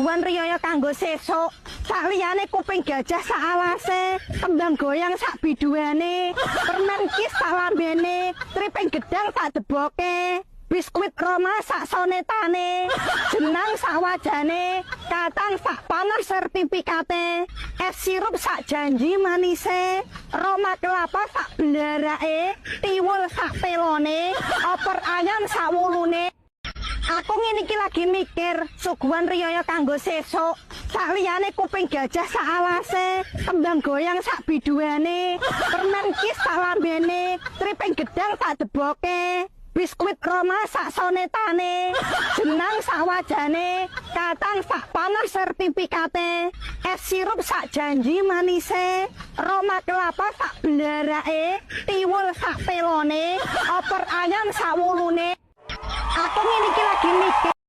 suguhan riyaya kanggo sesuk. Saliyane kuping gajah sak alase, kembang goyang sak biduane, permen kis sak lambene, triping gedang sak deboke, biskuit Roma sak sonetane, jenang sak wajane, kacang sak panas sertifikate, es sirup sak janji manise, Roma kelapa sak belarake, tiwul sak telone, opor ayam sak wulune. Aku ngene iki lagi mikir suguhan riyaya kanggo sesuk. Saliyane kuping gajah sak alase, kembang goyang sak biduane, permen kis sak lambene, triping gedang sak deboke, biskuit Roma sak sonetane, jenang sak wajane, kacang sak panas sertifikate, es sirup sak janji manise, Roma kelapa sak belarake, tiwul sak telone, opor ayam sak wulune. Aku ngene iki lagi mikir